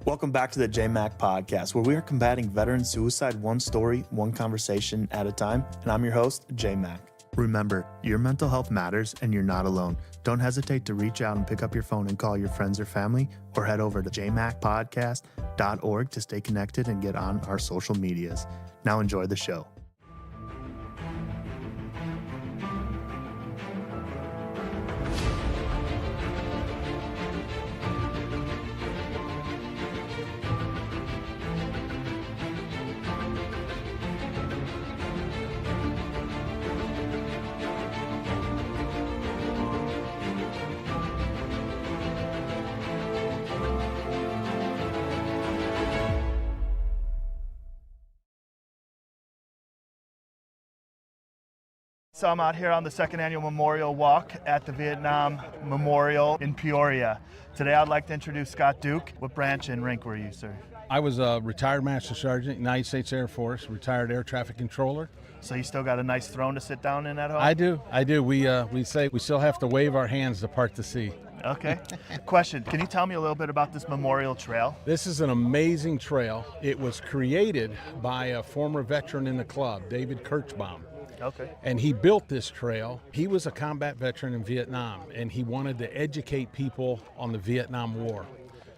Welcome back to the JMach Podcast, where we are combating veteran suicide one story, one conversation at a time. And I'm your host, JMach. Remember, your mental health matters and you're not alone. Don't hesitate to reach out and pick up your phone and call your friends or family, or head over to jmachpodcast.org to stay connected and get on our social medias. Now enjoy the show. So I'm out here on the second annual Memorial Walk at the Vietnam Memorial in Peoria. Today I'd like to introduce Scott Duke. What branch and rank were you, sir? I was a retired Master Sergeant, United States Air Force, retired air traffic controller. So you still got a nice throne to sit down in at home? I do. We say we still have to wave our hands to part the sea. Okay. Question, can you tell me a little bit about this Memorial Trail? This is an amazing trail. It was created by a former veteran in the club, David Kirchbaum. Okay. And he built this trail. He was a combat veteran in Vietnam, and he wanted to educate people on the Vietnam War.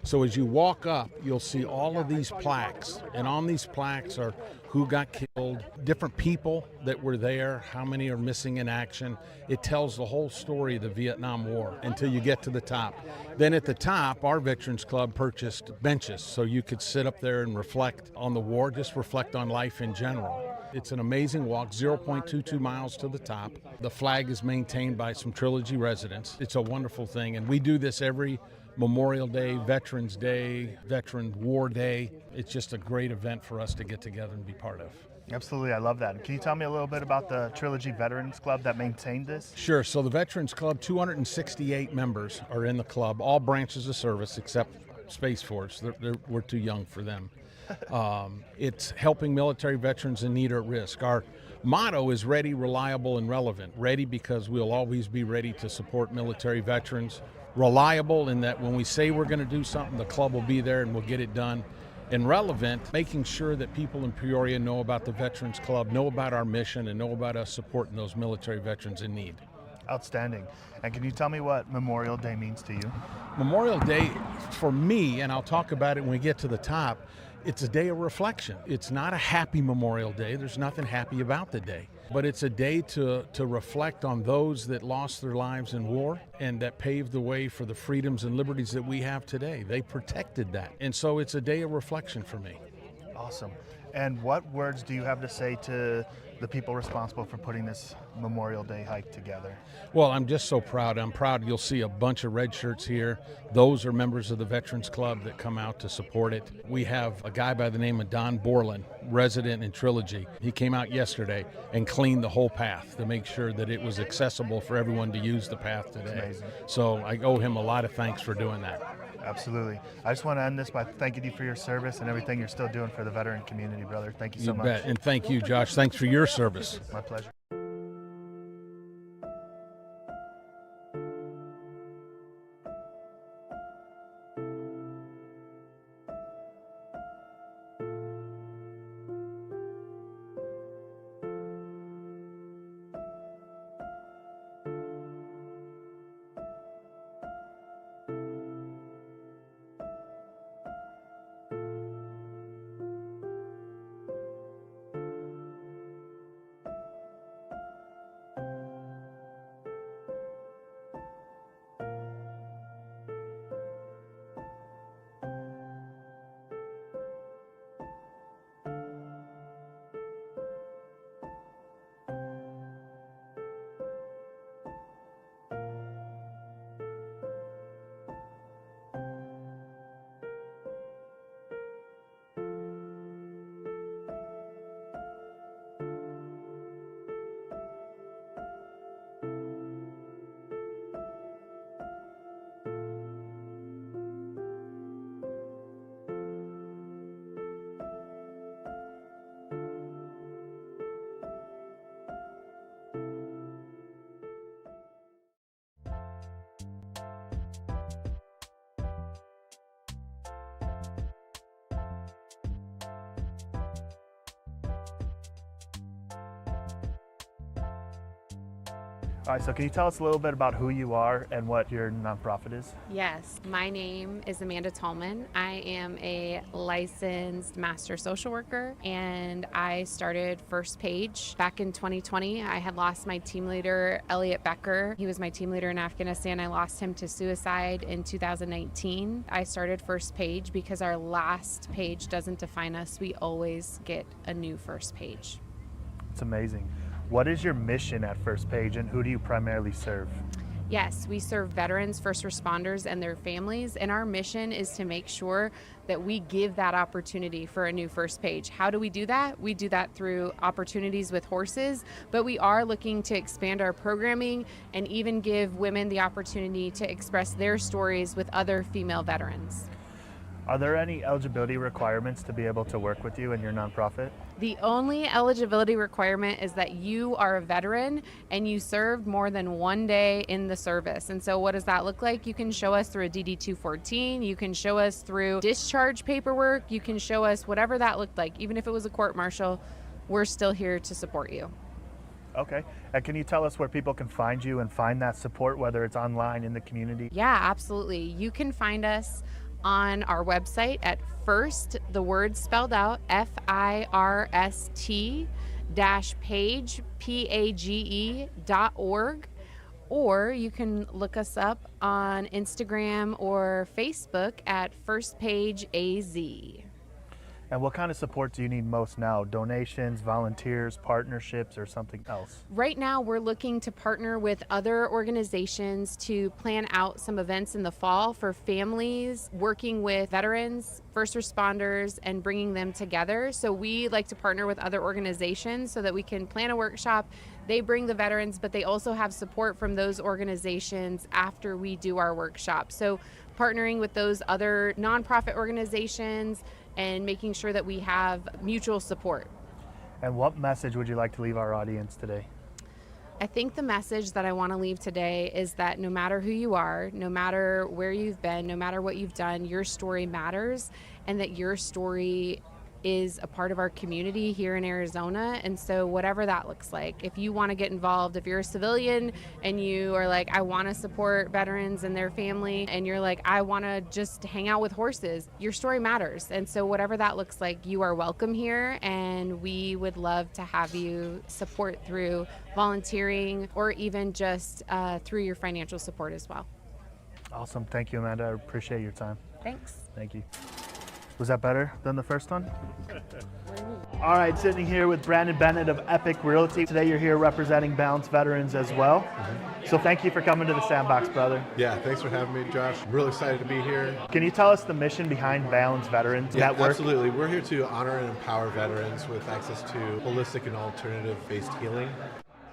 So as you walk up, you'll see all of these plaques, and on these plaques are who got killed, different people that were there, how many are missing in action. It tells the whole story of the Vietnam War until you get to the top. Then at the top, our Veterans Club purchased benches so you could sit up there and reflect on the war, just reflect on life in general. It's an amazing walk, 0.22 miles to the top. The flag is maintained by some Trilogy residents. It's a wonderful thing, and we do this every Memorial Day, Veterans Day, Veteran War Day. It's just a great event for us to get together and be part of. Absolutely, I love that. Can you tell me a little bit about the Trilogy Veterans Club that maintained this? Sure, so the Veterans Club, 268 members are in the club, all branches of service except Space Force. We're too young for them. It's helping military veterans in need or at risk. Our motto is ready, reliable, and relevant. Ready because we'll always be ready to support military veterans. Reliable in that when we say we're going to do something, the club will be there and we'll get it done. And relevant, making sure that people in Peoria know about the Veterans Club, know about our mission, and know about us supporting those military veterans in need. Outstanding. And can you tell me what Memorial Day means to you? Memorial Day, for me, and I'll talk about it when we get to the top, it's a day of reflection. It's not a happy Memorial Day. There's nothing happy about the day. But it's a day to reflect on those that lost their lives in war and that paved the way for the freedoms and liberties that we have today. They protected that. And so it's a day of reflection for me. Awesome. And what words do you have to say to the people responsible for putting this Memorial Day hike together? Well, I'm just so proud. I'm proud you'll see a bunch of red shirts here. Those are members of the Veterans Club that come out to support it. We have a guy by the name of Don Borland, resident in Trilogy. He came out yesterday and cleaned the whole path to make sure that it was accessible for everyone to use the path today. Amazing. So I owe him a lot of thanks for doing that. Absolutely. I just want to end this by thanking you for your service and everything you're still doing for the veteran community, brother. Thank you so much. You bet. And thank you, Josh. Thanks for your service. My pleasure. All right, so can you tell us a little bit about who you are and what your nonprofit is? Yes, my name is Amanda Tallman. I am a licensed master social worker, and I started First Page back in 2020. I had lost my team leader, Elliot Becker. He was my team leader in Afghanistan. I lost him to suicide in 2019. I started First Page because our last page doesn't define us. We always get a new first page. It's amazing. What is your mission at First Page, and who do you primarily serve? Yes, we serve veterans, first responders, and their families, and our mission is to make sure that we give that opportunity for a new first page. How do we do that? We do that through opportunities with horses, but we are looking to expand our programming and even give women the opportunity to express their stories with other female veterans. Are there any eligibility requirements to be able to work with you in your nonprofit? The only eligibility requirement is that you are a veteran and you served more than 1 day in the service. And so what does that look like? You can show us through a DD-214, you can show us through discharge paperwork, you can show us whatever that looked like. Even if it was a court-martial, we're still here to support you. Okay. And can you tell us where people can find you and find that support, whether it's online, in the community? Yeah, absolutely. You can find us on our website at first, the word spelled out, FIRST page, PAGE.org, or you can look us up on Instagram or Facebook at First Page AZ. And what kind of support do you need most now? Donations, volunteers, partnerships, or something else? Right now, we're looking to partner with other organizations to plan out some events in the fall for families, working with veterans, first responders, and bringing them together. So we like to partner with other organizations so that we can plan a workshop. They bring the veterans, but they also have support from those organizations after we do our workshop. So partnering with those other nonprofit organizations and making sure that we have mutual support. And what message would you like to leave our audience today? I think the message that I want to leave today is that no matter who you are, no matter where you've been, no matter what you've done, your story matters, and that your story is a part of our community here in Arizona. And so whatever that looks like, if you want to get involved, if you're a civilian and you are like, I want to support veterans and their family, and you're like, I want to just hang out with horses, your story matters. And so whatever that looks like, you are welcome here, and we would love to have you support through volunteering or even just through your financial support as well. Awesome. Thank you, Amanda. I appreciate your time. Thanks. Thank you. Was that better than the first one? All right, sitting here with Brandon Bennett of Epic Realty. Today you're here representing Balance Veterans as well. So thank you for coming to the Sandbox, brother. Yeah, thanks for having me, Josh. I'm really excited to be here. Can you tell us the mission behind Balance Veterans Network? Absolutely. We're here to honor and empower veterans with access to holistic and alternative-based healing.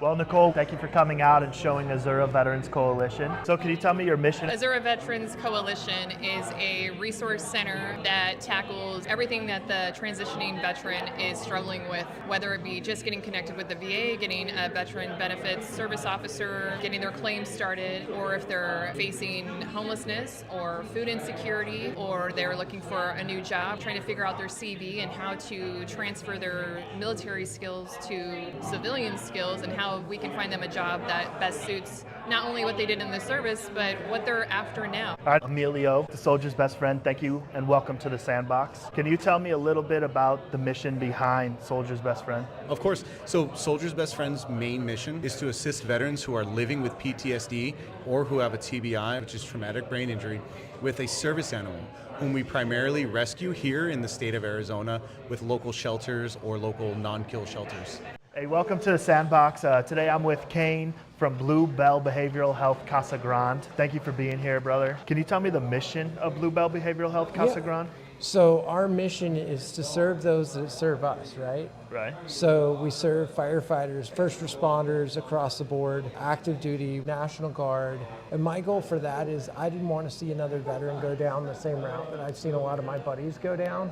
Well, Nicole, thank you for coming out and showing Azura Veterans Coalition. So can you tell me your mission? Azura Veterans Coalition is a resource center that tackles everything that the transitioning veteran is struggling with, whether it be just getting connected with the VA, getting a veteran benefits service officer, getting their claims started, or if they're facing homelessness or food insecurity, or they're looking for a new job, trying to figure out their CV and how to transfer their military skills to civilian skills, and how we can find them a job that best suits not only what they did in the service, but what they're after now. All right, Emilio, the soldier's best friend, thank you and welcome to the Sandbox. Can you tell me a little bit about the mission behind Soldier's Best Friend? Of course. So Soldier's Best Friend's main mission is to assist veterans who are living with PTSD or who have a TBI, which is traumatic brain injury, with a service animal, whom we primarily rescue here in the state of Arizona with local shelters or local non-kill shelters. Hey, welcome to the Sandbox. Today I'm with Kane from Blue Bell Behavioral Health Casa Grande. Thank you for being here, brother. Can you tell me the mission of Blue Bell Behavioral Health Casa Grande? So our mission is to serve those that serve us, right? Right. So we serve firefighters, first responders across the board, active duty, National Guard. And my goal for that is I didn't want to see another veteran go down the same route that I've seen a lot of my buddies go down,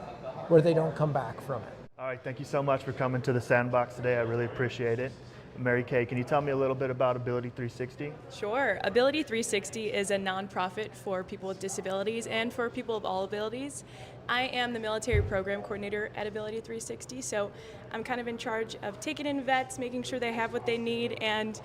where they don't come back from it. All right, thank you so much for coming to the Sandbox today. I really appreciate it. Mary Kay, can you tell me a little bit about Ability 360? Sure. Ability 360 is a nonprofit for people with disabilities and for people of all abilities. I am the military program coordinator at Ability 360, so I'm kind of in charge of taking in vets, making sure they have what they need, and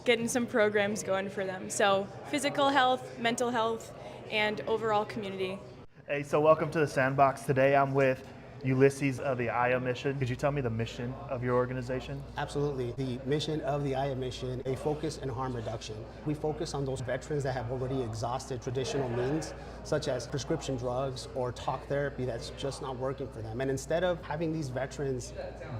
getting some programs going for them. So physical health, mental health, and overall community. Hey, so welcome to the Sandbox. Today I'm with Ulysses of the IA mission. Could you tell me the mission of your organization? Absolutely. The mission of the IA mission, a focus in harm reduction. We focus on those veterans that have already exhausted traditional means, such as prescription drugs or talk therapy that's just not working for them. And instead of having these veterans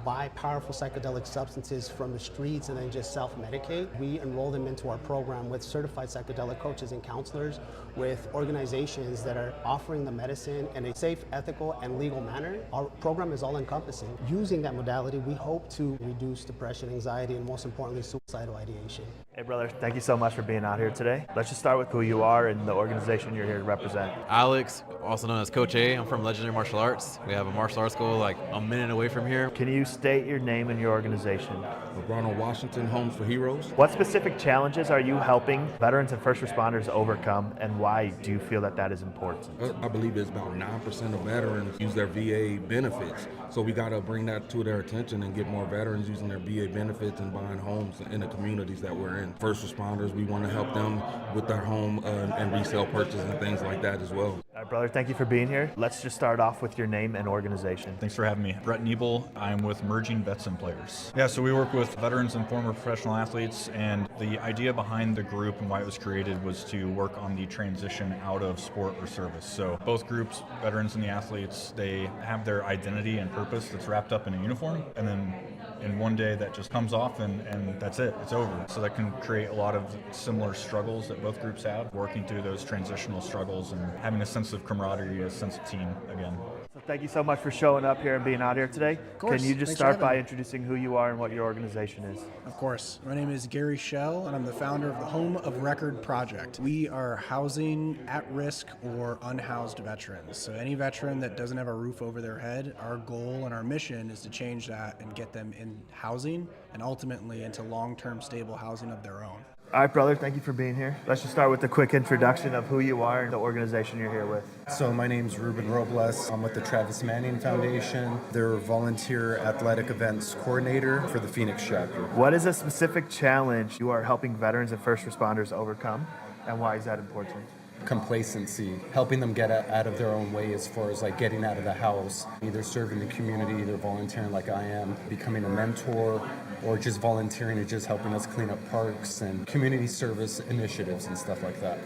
buy powerful psychedelic substances from the streets and then just self-medicate, we enroll them into our program with certified psychedelic coaches and counselors, with organizations that are offering the medicine in a safe, ethical, and legal manner. Our program is all-encompassing. Using that modality, we hope to reduce depression, anxiety, and most importantly, suicidal ideation. Hey brother, thank you so much for being out here today. Let's just start with who you are and the organization you're here to represent. Alex, also known as Coach A. I'm from Legendary Martial Arts. We have a martial arts school like a minute away from here. Can you state your name and your organization? Ronald Washington Homes for Heroes. What specific challenges are you helping veterans and first responders overcome, and why do you feel that that is important? I believe it's about 9% of veterans use their VA benefits. So we got to bring that to their attention and get more veterans using their VA benefits and buying homes in the communities that we're in. First responders, we want to help them with their home and resale purchases and things like that as well. All right, brother, thank you for being here. Let's just start off with your name and organization. Thanks for having me. Brett Niebel. I'm with Merging Vets and Players. Yeah, so we work with veterans and former professional athletes, and the idea behind the group and why it was created was to work on the transition out of sport or service. So both groups, veterans and the athletes, they have their identity and purpose that's wrapped up in a uniform, and then in one day that just comes off and that's it, it's over. So that can create a lot of similar struggles that both groups have, working through those transitional struggles and having a sense of camaraderie, a sense of team again. So thank you so much for showing up here and being out here today. Of course. Can you just Thanks start for by having me. introducing who you are and what your organization is? Of course. My name is Gary Schell, and I'm the founder of the Home of Record Project. We are housing at-risk or unhoused veterans. So any veteran that doesn't have a roof over their head, our goal and our mission is to change that and get them in housing and ultimately into long-term stable housing of their own. All right, brother, thank you for being here. Let's just start with a quick introduction of who you are and the organization you're here with. So my name's Ruben Robles. I'm with the Travis Manning Foundation. They're a volunteer athletic events coordinator for the Phoenix chapter. What is a specific challenge you are helping veterans and first responders overcome, and why is that important? Complacency, helping them get out of their own way as far as like getting out of the house, either serving the community, either volunteering like I am, becoming a mentor, or just volunteering and just helping us clean up parks and community service initiatives and stuff like that.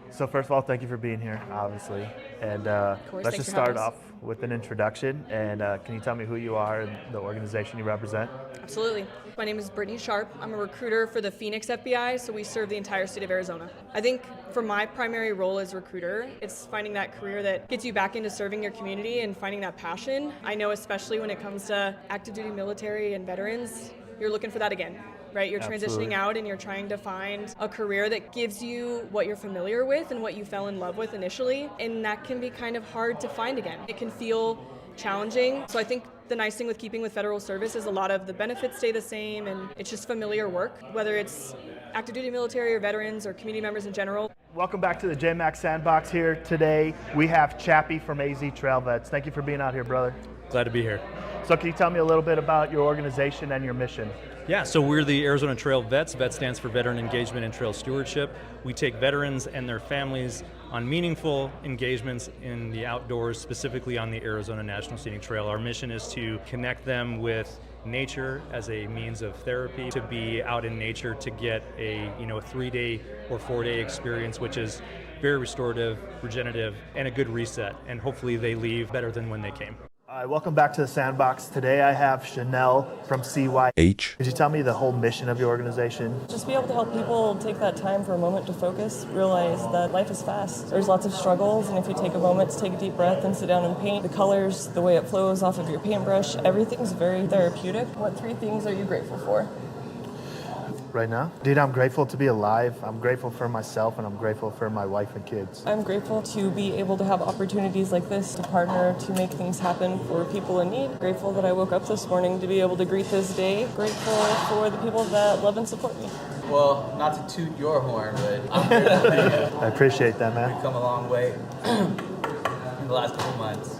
So first of all, thank you for being here, obviously. And let's just start off with an introduction. And can you tell me who you are and the organization you represent? Absolutely. My name is Brittany Sharp. I'm a recruiter for the Phoenix FBI, so we serve the entire state of Arizona. I think for my primary role as recruiter, it's finding that career that gets you back into serving your community and finding that passion. I know especially when it comes to active duty military and veterans, you're looking for that again. Right, you're transitioning out and you're trying to find a career that gives you what you're familiar with and what you fell in love with initially, and that can be kind of hard to find again. It can feel challenging. So I think the nice thing with keeping with federal service is a lot of the benefits stay the same, and it's just familiar work, whether it's active duty military or veterans or community members in general. Welcome back to the JMach Sandbox here. Today we have Chappie from AZ Trail Vets. Thank you for being out here, brother. Glad to be here. So can you tell me a little bit about your organization and your mission? Yeah, so we're the Arizona Trail Vets. VET stands for Veteran Engagement and Trail Stewardship. We take veterans and their families on meaningful engagements in the outdoors, specifically on the Arizona National Scenic Trail. Our mission is to connect them with nature as a means of therapy, to be out in nature to get a 3-day or 4-day experience, which is very restorative, regenerative, and a good reset. And hopefully they leave better than when they came. Welcome back to the Sandbox. Today I have Chanel from CYH. Could you tell me the whole mission of your organization? Just be able to help people take that time for a moment to focus, realize that life is fast. There's lots of struggles, and if you take a moment to take a deep breath and sit down and paint, the colors, the way it flows off of your paintbrush, everything's very therapeutic. What 3 things are you grateful for? Right now? Dude, I'm grateful to be alive. I'm grateful for myself, and I'm grateful for my wife and kids. I'm grateful to be able to have opportunities like this to partner to make things happen for people in need. Grateful that I woke up this morning to be able to greet this day. Grateful for the people that love and support me. Well, not to toot your horn, but I'm here to tell you. I appreciate that, man. We've come a long way in the last couple months.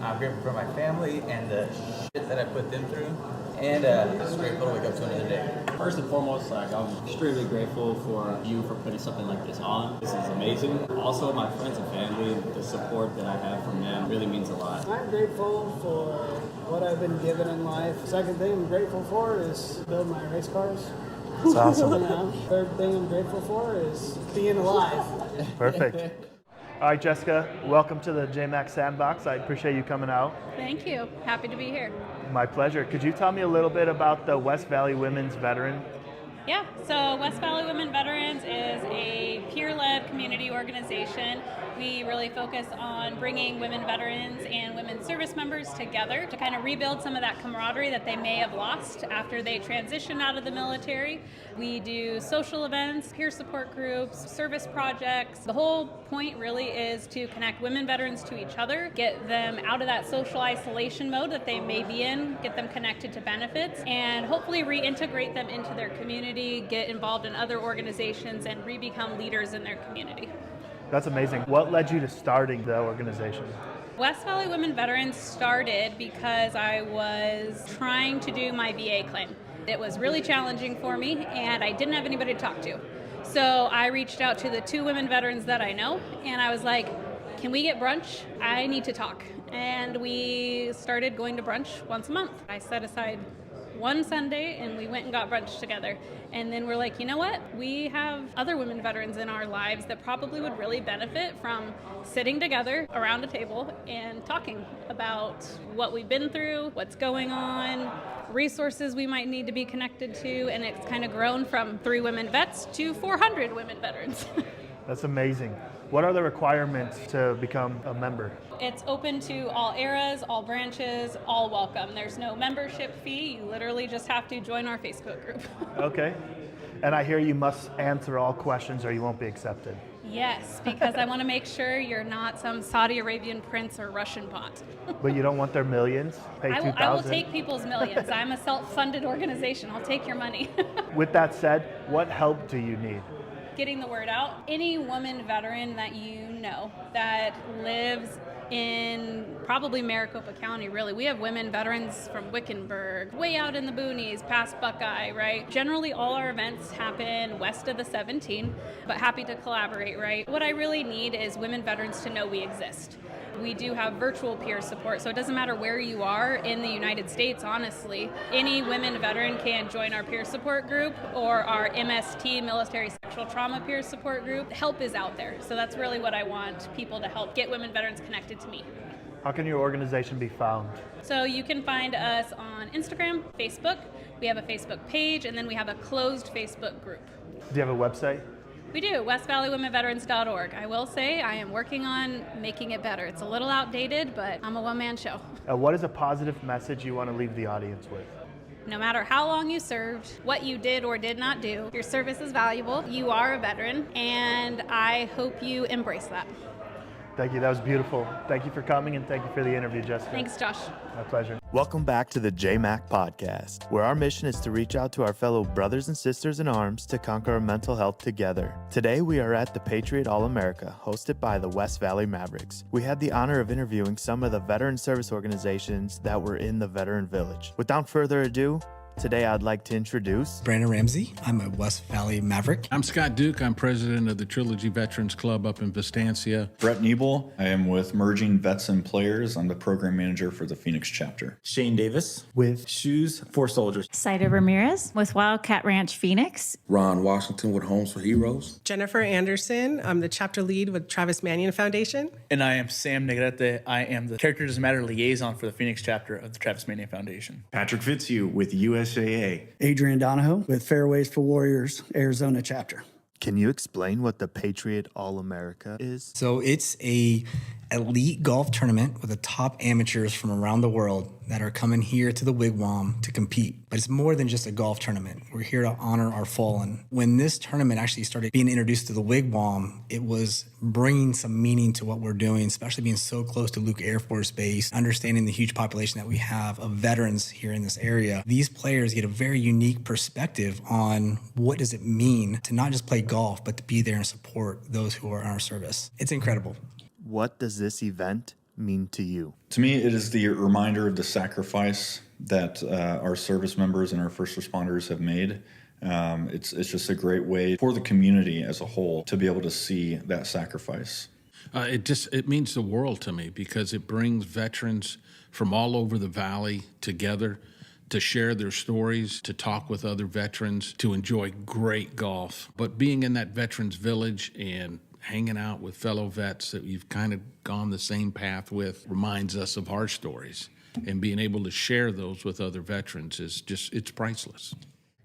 I'm grateful for my family and the shit that I put them through. And just grateful to wake up to another day. First and foremost, I'm extremely grateful for you for putting something like this on. This is amazing. Also, my friends and family, the support that I have from them really means a lot. I'm grateful for what I've been given in life. Second thing I'm grateful for is building my race cars. That's awesome. Third thing I'm grateful for is being alive. Perfect. All right, Jessica, welcome to the JMach Sandbox. I appreciate you coming out. Thank you. Happy to be here. My pleasure. Could you tell me a little bit about the West Valley Women's Veteran? Yeah, so West Valley Women Veterans is a peer-led community organization. We really focus on bringing women veterans and women service members together to kind of rebuild some of that camaraderie that they may have lost after they transition out of the military. We do social events, peer support groups, service projects. The whole point really is to connect women veterans to each other, get them out of that social isolation mode that they may be in, get them connected to benefits, and hopefully reintegrate them into their community, get involved in other organizations, and re-become leaders in their community. That's amazing. What led you to starting the organization? West Valley Women Veterans started because I was trying to do my VA claim. It was really challenging for me, and I didn't have anybody to talk to. So I reached out to the 2 women veterans that I know, and I was like, can we get brunch? I need to talk. And we started going to brunch once a month. I set aside one Sunday and we went and got brunch together. And then we're like, you know what? We have other women veterans in our lives that probably would really benefit from sitting together around a table and talking about what we've been through, what's going on, resources we might need to be connected to. And it's kind of grown from 3 women vets to 400 women veterans. That's amazing. What are the requirements to become a member? It's open to all eras, all branches, all welcome. There's no membership fee. You literally just have to join our Facebook group. Okay. And I hear you must answer all questions or you won't be accepted. Yes, because I want to make sure you're not some Saudi Arabian prince or Russian bot. But you don't want their millions? Pay $2,000? I will take people's millions. I'm a self-funded organization. I'll take your money. With that said, what help do you need? Getting the word out. Any woman veteran that you know that lives in probably Maricopa County, really. We have women veterans from Wickenburg, way out in the boonies, past Buckeye, right? Generally, all our events happen west of the 17, but happy to collaborate, right? What I really need is women veterans to know we exist. We do have virtual peer support, so it doesn't matter where you are in the United States, honestly. Any women veteran can join our peer support group or our MST, Military Sexual Trauma Peer Support Group. Help is out there, so that's really what I want people to help get women veterans connected to me. How can your organization be found? So you can find us on Instagram, Facebook. We have a Facebook page, and then we have a closed Facebook group. Do you have a website? We do, westvalleywomenveterans.org. I will say I am working on making it better. It's a little outdated, but I'm a one-man show. What is a positive message you want to leave the audience with? No matter how long you served, what you did or did not do, your service is valuable. You are a veteran, and I hope you embrace that. Thank you. That was beautiful. Thank you for coming, and thank you for the interview, Jessica. Thanks, Josh. My pleasure. Welcome back to the JMach Podcast, where our mission is to reach out to our fellow brothers and sisters in arms to conquer our mental health together. Today, we are at the Patriot All-America, hosted by the West Valley Mavericks. We had the honor of interviewing some of the veteran service organizations that were in the Veteran Village. Without further ado, today, I'd like to introduce Brandon Ramsey. I'm a West Valley Maverick. I'm Scott Duke. I'm president of the Trilogy Veterans Club up in Vistancia. Brett Niebel. I am with Merging Vets and Players. I'm the program manager for the Phoenix chapter. Shane Davis with Shoes for Soldiers. Saida Ramirez with Wildcat Ranch Phoenix. Ron Washington with Homes for Heroes. Jennifer Anderson. I'm the chapter lead with Travis Manion Foundation. And I am Sam Negrete. I am the Character Doesn't Matter liaison for the Phoenix chapter of the Travis Manion Foundation. Patrick Fitzhugh with USAA. Adrian Donahoe with Fairways for Warriors, Arizona chapter. Can you explain what the Patriot All-America is? So it's a elite golf tournament with the top amateurs from around the world that are coming here to the Wigwam to compete. But it's more than just a golf tournament. We're here to honor our fallen. When this tournament actually started being introduced to the Wigwam, it was bringing some meaning to what we're doing, especially being so close to Luke Air Force Base, understanding the huge population that we have of veterans here in this area. These players get a very unique perspective on what does it mean to not just play golf, but to be there and support those who are in our service. It's incredible. What does this event mean to you? To me, it is the reminder of the sacrifice that our service members and our first responders have made. It's just a great way for the community as a whole to be able to see that sacrifice. It means the world to me because it brings veterans from all over the valley together to share their stories, to talk with other veterans, to enjoy great golf. But being in that veterans village and hanging out with fellow vets that you've kind of gone the same path with reminds us of our stories. And being able to share those with other veterans it's priceless.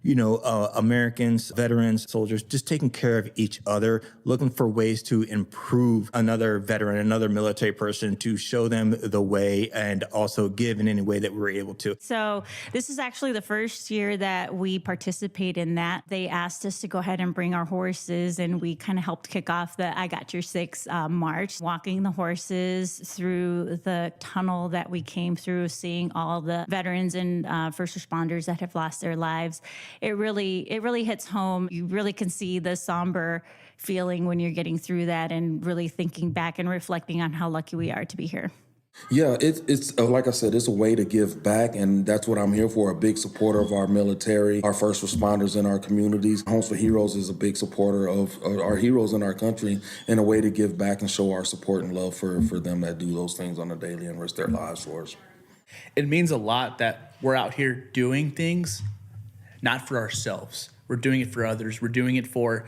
You know, Americans, veterans, soldiers, just taking care of each other, looking for ways to improve another veteran, another military person, to show them the way and also give in any way that we're able to. So this is actually the first year that we participate in that. They asked us to go ahead and bring our horses, and we kind of helped kick off the I Got Your Six march, walking the horses through the tunnel that we came through, seeing all the veterans and first responders that have lost their lives. It really hits home. You really can see the somber feeling when you're getting through that and really thinking back and reflecting on how lucky we are to be here. Yeah, it's like I said, it's a way to give back, and that's what I'm here for, a big supporter of our military, our first responders in our communities. Homes for Heroes is a big supporter of our heroes in our country, and a way to give back and show our support and love for them that do those things on a daily and risk their lives for us. It means a lot that we're out here doing things not for ourselves. We're doing it for others. We're doing it for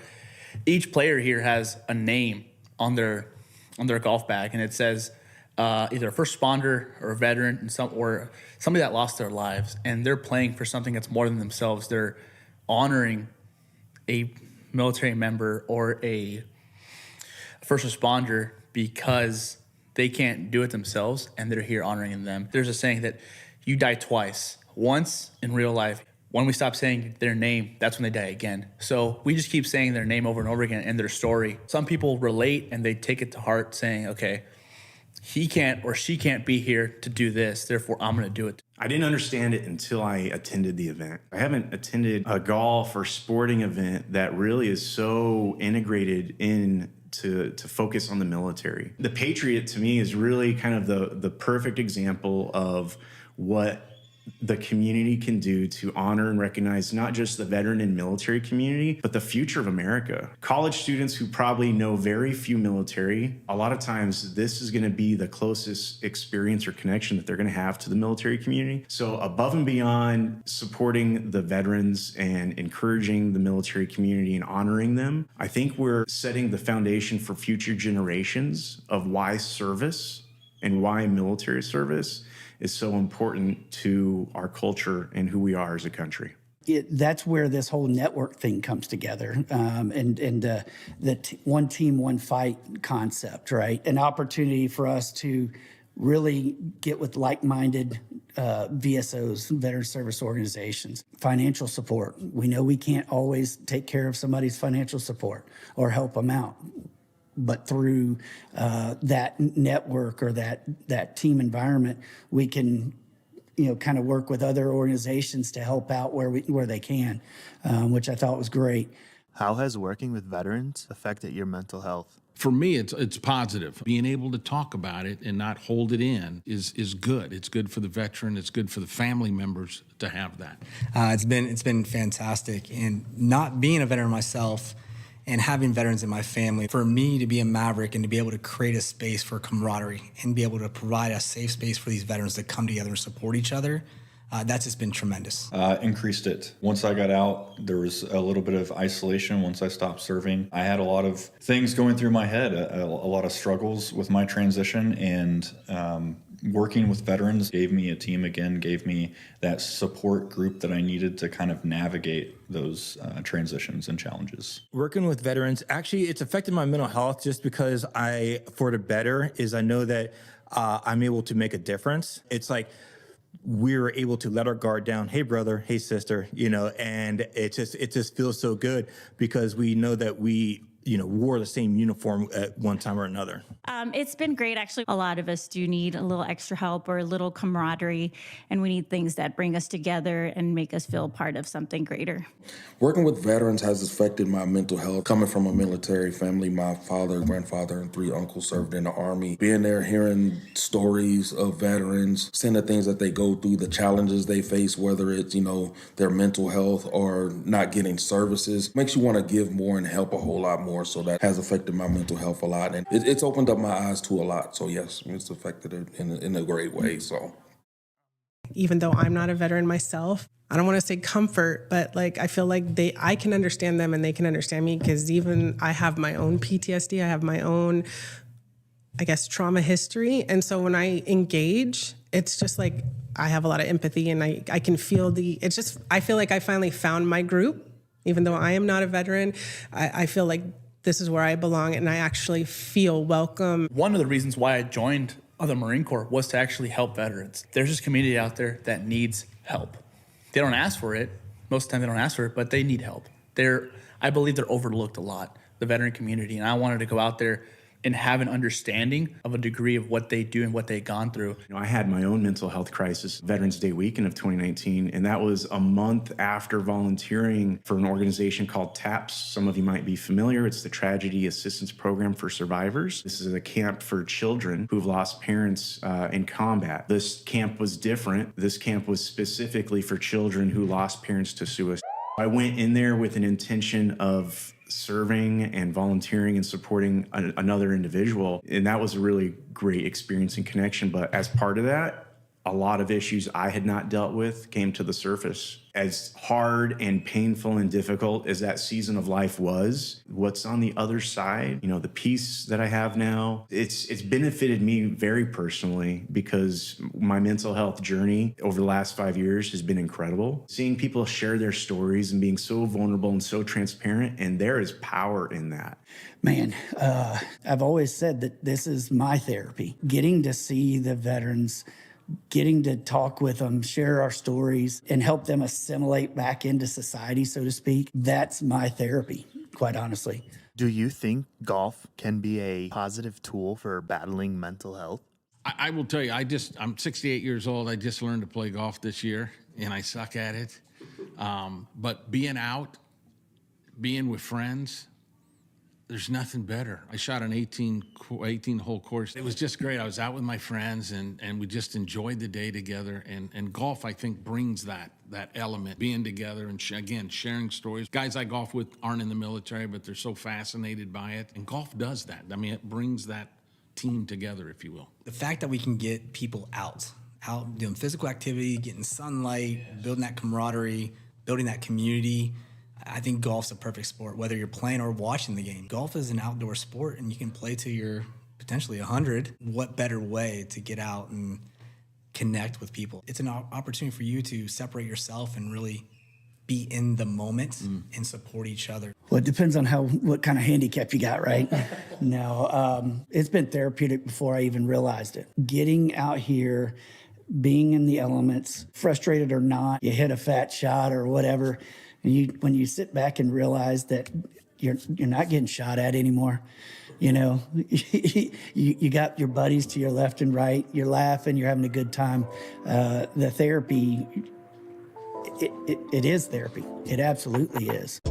each player here has a name on their golf bag, and it says either a first responder or a veteran or somebody that lost their lives, and they're playing for something that's more than themselves. They're honoring a military member or a first responder because they can't do it themselves, and they're here honoring them. There's a saying that you die twice. Once in real life. When we stop saying their name, that's when they die again. So we just keep saying their name over and over again and their story. Some people relate and they take it to heart saying, okay, he can't or she can't be here to do this, therefore I'm gonna do it. I didn't understand it until I attended the event. I haven't attended a golf or sporting event that really is so integrated in to focus on the military. The Patriot to me is really kind of the perfect example of what the community can do to honor and recognize not just the veteran and military community, but the future of America. College students who probably know very few military, a lot of times this is going to be the closest experience or connection that they're going to have to the military community. So above and beyond supporting the veterans and encouraging the military community and honoring them, I think we're setting the foundation for future generations of why service and why military service is so important to our culture and who we are as a country. That's where this whole network thing comes together, and the one team, one fight concept, right? An opportunity for us to really get with like-minded VSOs, veteran service organizations. Financial support. We know we can't always take care of somebody's financial support or help them out. But through that network or that team environment, we can, kind of work with other organizations to help out where they can, which I thought was great. How has working with veterans affected your mental health? For me, it's positive. Being able to talk about it and not hold it in is good. It's good for the veteran. It's good for the family members to have that. It's been fantastic, and not being a veteran myself. And having veterans in my family, for me to be a Maverick and to be able to create a space for camaraderie and be able to provide a safe space for these veterans to come together and support each other, that's just been tremendous. Increased it. Once I got out, there was a little bit of isolation once I stopped serving. I had a lot of things going through my head, a lot of struggles with my transition, and working with veterans gave me a team again, gave me that support group that I needed to kind of navigate those transitions and challenges. Working with veterans, actually, it's affected my mental health just because for the better, is I know that I'm able to make a difference. It's like we're able to let our guard down. Hey, brother. Hey, sister. And it just feels so good because we know that we wore the same uniform at one time or another? It's been great. Actually, a lot of us do need a little extra help or a little camaraderie, and we need things that bring us together and make us feel part of something greater. Working with veterans has affected my mental health. Coming from a military family, my father, grandfather, and 3 uncles served in the Army. Being there, hearing stories of veterans, seeing the things that they go through, the challenges they face, whether it's, their mental health or not getting services, makes you want to give more and help a whole lot more. So that has affected my mental health a lot. And it's opened up my eyes to a lot. So yes, it's affected it in a great way. So Even though I'm not a veteran myself, I don't want to say comfort, but I feel like I can understand them and they can understand me, because even I have my own PTSD. I have my own, trauma history. And so when I engage, it's just I have a lot of empathy, and I can feel I feel like I finally found my group. Even though I am not a veteran, I feel like this is where I belong, and I actually feel welcome. One of the reasons why I joined the Marine Corps was to actually help veterans. There's this community out there that needs help. They don't ask for it. Most of the time they don't ask for it, but they need help. I believe they're overlooked a lot, the veteran community, and I wanted to go out there and have an understanding of a degree of what they do and what they've gone through. I had my own mental health crisis Veterans Day weekend of 2019, and that was a month after volunteering for an organization called TAPS. Some of you might be familiar. It's the Tragedy Assistance Program for Survivors. This is a camp for children who've lost parents in combat. This camp was different. This camp was specifically for children who lost parents to suicide. I went in there with an intention of serving and volunteering and supporting another individual. And that was a really great experience and connection. But as part of that, a lot of issues I had not dealt with came to the surface. As hard and painful and difficult as that season of life was, what's on the other side, the peace that I have now, it's benefited me very personally, because my mental health journey over the last 5 years has been incredible. Seeing people share their stories and being so vulnerable and so transparent, and there is power in that. Man, I've always said that this is my therapy. Getting to see the veterans, getting to talk with them, share our stories, and help them assimilate back into society, so to speak. That's my therapy, quite honestly. Do you think golf can be a positive tool for battling mental health? I will tell you, I'm 68 years old. I just learned to play golf this year, and I suck at it. But being out, being with friends, there's nothing better. I shot an 18-hole course. It was just great. I was out with my friends, and we just enjoyed the day together. And golf, I think, brings that element, being together and, again, sharing stories. Guys I golf with aren't in the military, but they're so fascinated by it. And golf does that. I mean, it brings that team together, if you will. The fact that we can get people out doing physical activity, getting sunlight, building that camaraderie, building that community, I think golf's a perfect sport, whether you're playing or watching the game. Golf is an outdoor sport, and you can play till you're potentially 100. What better way to get out and connect with people? It's an opportunity for you to separate yourself and really be in the moment and support each other. Well, it depends on what kind of handicap you got, right? No, it's been therapeutic before I even realized it. Getting out here, being in the elements, frustrated or not, you hit a fat shot or whatever, and when you sit back and realize that you're not getting shot at anymore, you got your buddies to your left and right, you're laughing, you're having a good time. The therapy, it is therapy. It absolutely is.